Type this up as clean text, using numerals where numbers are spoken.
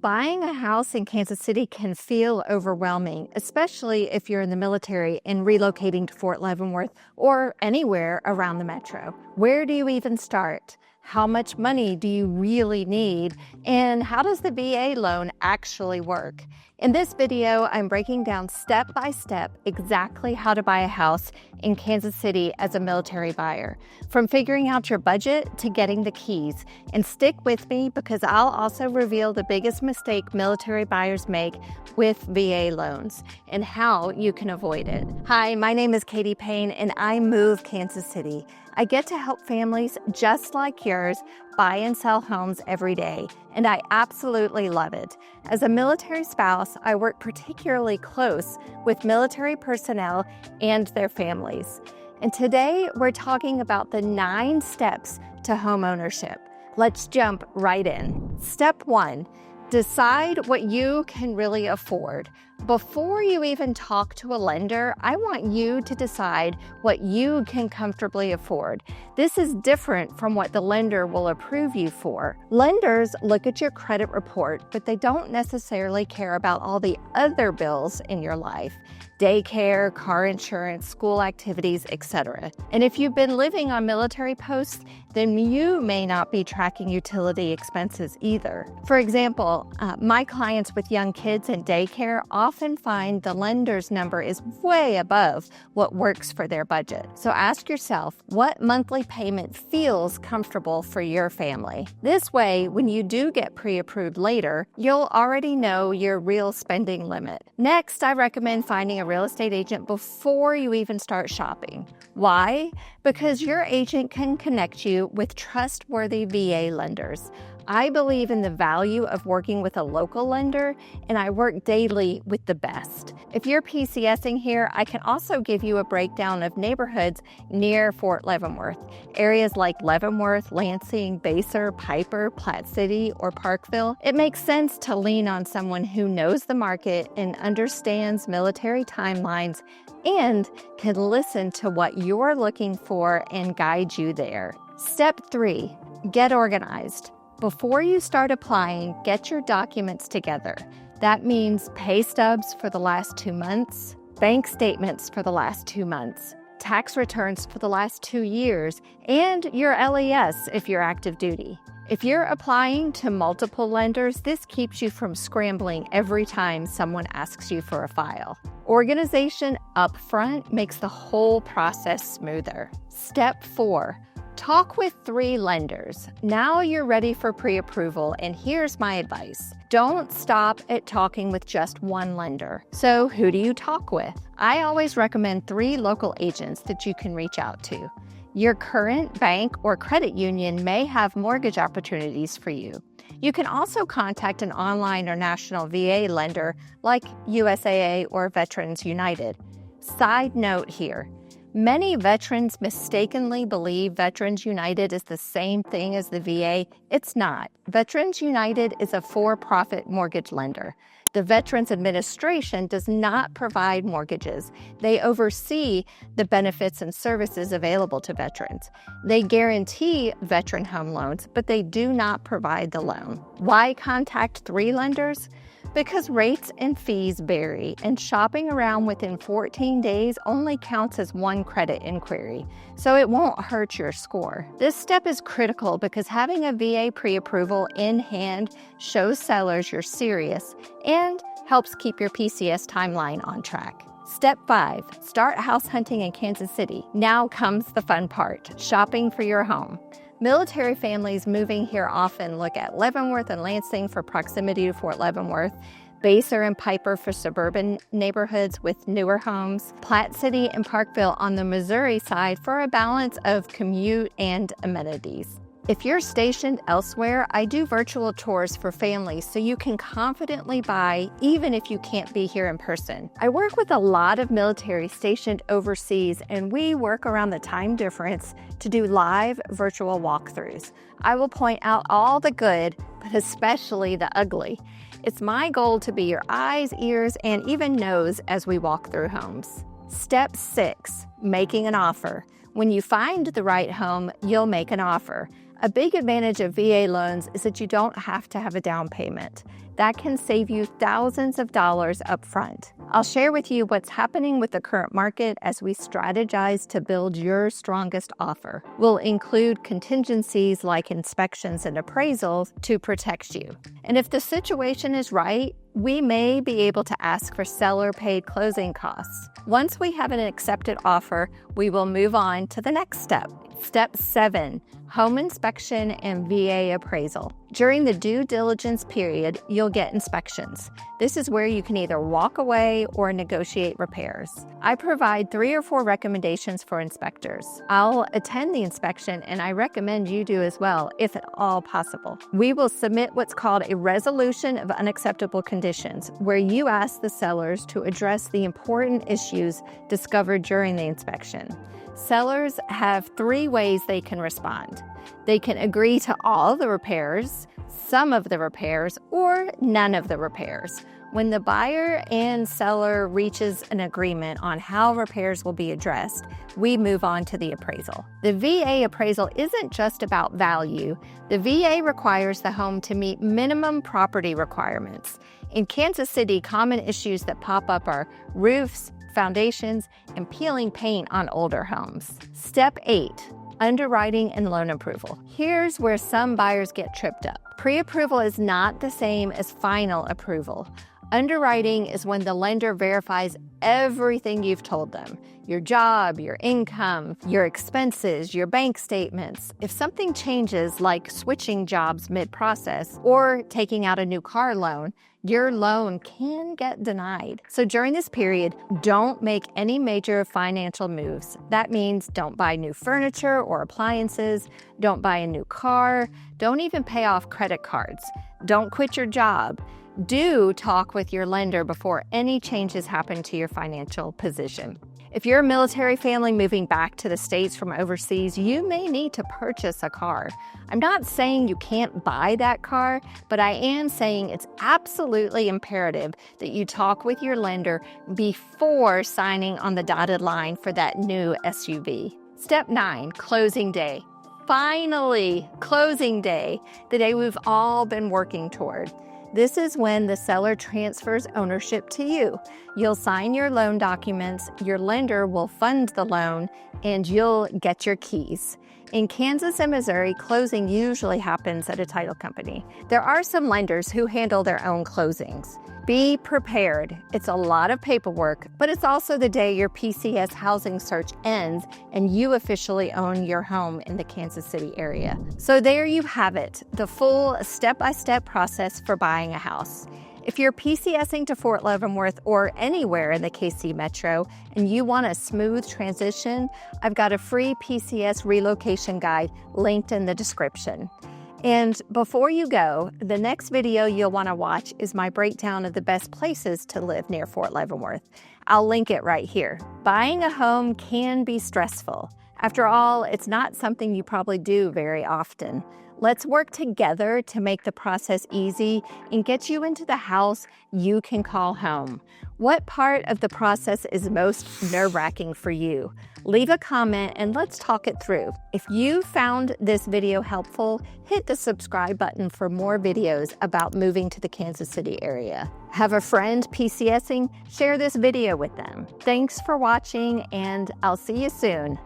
Buying a house in Kansas City can feel overwhelming, especially if you're in the military and relocating to Fort Leavenworth or anywhere around the metro. Where do you even start? How much money do you really need? And how does the VA loan actually work? In this video, I'm breaking down step by step exactly how to buy a house in Kansas City as a military buyer, from figuring out your budget to getting the keys. And stick with me because I'll also reveal the biggest mistake military buyers make with VA loans and how you can avoid it. Hi, my name is Payne and I move Kansas City. I get to help families just like yours buy and sell homes every day, and I absolutely love it. As a military spouse, I work particularly close with military personnel and their families. And today we're talking about the 9 steps to home ownership. Let's jump right in. Step 1, decide what you can really afford. Before you even talk to a lender, I want you to decide what you can comfortably afford. This is different from what the lender will approve you for. Lenders look at your credit report, but they don't necessarily care about all the other bills in your life: daycare, car insurance, school activities, etc. And if you've been living on military posts, then you may not be tracking utility expenses either. For example, my clients with young kids in daycare often find the lender's number is way above what works for their budget. So ask yourself, what monthly payment feels comfortable for your family? This way, when you do get pre-approved later, you'll already know your real spending limit. Next, I recommend finding a real estate agent before you even start shopping. Why? Because your agent can connect you with trustworthy VA lenders. I believe in the value of working with a local lender, and I work daily with the best. If you're PCSing here, I can also give you a breakdown of neighborhoods near Fort Leavenworth. Areas like Leavenworth, Lansing, Basser, Piper, Platte City, or Parkville. It makes sense to lean on someone who knows the market and understands military timelines and can listen to what you're looking for and guide you there. Step 3, get organized. Before you start applying, get your documents together. That means pay stubs for the last 2 months, bank statements for the last 2 months, tax returns for the last 2 years, and your LES if you're active duty. If you're applying to multiple lenders, this keeps you from scrambling every time someone asks you for a file. Organization up front makes the whole process smoother. Step 4. Talk with 3 lenders. Now you're ready for pre-approval, and here's my advice. Don't stop at talking with just one lender. So who do you talk with? I always recommend 3 local agents that you can reach out to. Your current bank or credit union may have mortgage opportunities for you. You can also contact an online or national VA lender like USAA or Veterans United. Side note here. Many veterans mistakenly believe Veterans United is the same thing as the VA. It's not. Veterans United is a for-profit mortgage lender. The Veterans Administration does not provide mortgages. They oversee the benefits and services available to veterans. They guarantee veteran home loans, but they do not provide the loan. Why contact 3 lenders? Because rates and fees vary, and shopping around within 14 days only counts as 1 credit inquiry, so it won't hurt your score. This step is critical because having a VA pre-approval in hand shows sellers you're serious and helps keep your PCS timeline on track. Step 5, start house hunting in Kansas City. Now comes the fun part, shopping for your home. Military families moving here often look at Leavenworth and Lansing for proximity to Fort Leavenworth, Basser and Piper for suburban neighborhoods with newer homes, Platte City and Parkville on the Missouri side for a balance of commute and amenities. If you're stationed elsewhere, I do virtual tours for families so you can confidently buy even if you can't be here in person. I work with a lot of military stationed overseas, and we work around the time difference to do live virtual walkthroughs. I will point out all the good, but especially the ugly. It's my goal to be your eyes, ears, and even nose as we walk through homes. Step 6, making an offer. When you find the right home, you'll make an offer. A big advantage of VA loans is that you don't have to have a down payment. That can save you thousands of dollars up front. I'll share with you what's happening with the current market as we strategize to build your strongest offer. We'll include contingencies like inspections and appraisals to protect you. And if the situation is right, we may be able to ask for seller-paid closing costs. Once we have an accepted offer, we will move on to the next step. Step 7, home inspection and VA appraisal. During the due diligence period, you'll get inspections. This is where you can either walk away or negotiate repairs. I provide 3 or 4 recommendations for inspectors. I'll attend the inspection, and I recommend you do as well, if at all possible. We will submit what's called a resolution of unacceptable conditions, where you ask the sellers to address the important issues discovered during the inspection. Sellers have 3 ways they can respond. They can agree to all the repairs, some of the repairs, or none of the repairs. When the buyer and seller reaches an agreement on how repairs will be addressed, we move on to the appraisal. The VA appraisal isn't just about value. The VA requires the home to meet minimum property requirements. In Kansas City, common issues that pop up are roofs, foundations, and peeling paint on older homes. Step 8, underwriting and loan approval. Here's where some buyers get tripped up. Pre-approval is not the same as final approval. Underwriting is when the lender verifies everything you've told them. Your job, your income, your expenses, your bank statements. If something changes, like switching jobs mid-process or taking out a new car loan, your loan can get denied. So during this period, don't make any major financial moves. That means don't buy new furniture or appliances, don't buy a new car, don't even pay off credit cards, don't quit your job. Do talk with your lender before any changes happen to your financial position. If you're a military family moving back to the States from overseas, you may need to purchase a car. I'm not saying you can't buy that car, but I am saying it's absolutely imperative that you talk with your lender before signing on the dotted line for that new SUV. Step 9, closing day. Finally, closing day, the day we've all been working toward. This is when the seller transfers ownership to you. You'll sign your loan documents, your lender will fund the loan, and you'll get your keys. In Kansas and Missouri, closing usually happens at a title company. There are some lenders who handle their own closings. Be prepared. It's a lot of paperwork, but it's also the day your PCS housing search ends and you officially own your home in the Kansas City area. So there you have it, the full step-by-step process for buying a house. If you're PCSing to Fort Leavenworth or anywhere in the KC Metro and you want a smooth transition, I've got a free PCS relocation guide linked in the description. And before you go, the next video you'll want to watch is my breakdown of the best places to live near Fort Leavenworth. I'll link it right here. Buying a home can be stressful. After all, it's not something you probably do very often. Let's work together to make the process easy and get you into the house you can call home. What part of the process is most nerve-wracking for you? Leave a comment and let's talk it through. If you found this video helpful, hit the subscribe button for more videos about moving to the Kansas City area. Have a friend PCSing? Share this video with them. Thanks for watching, and I'll see you soon.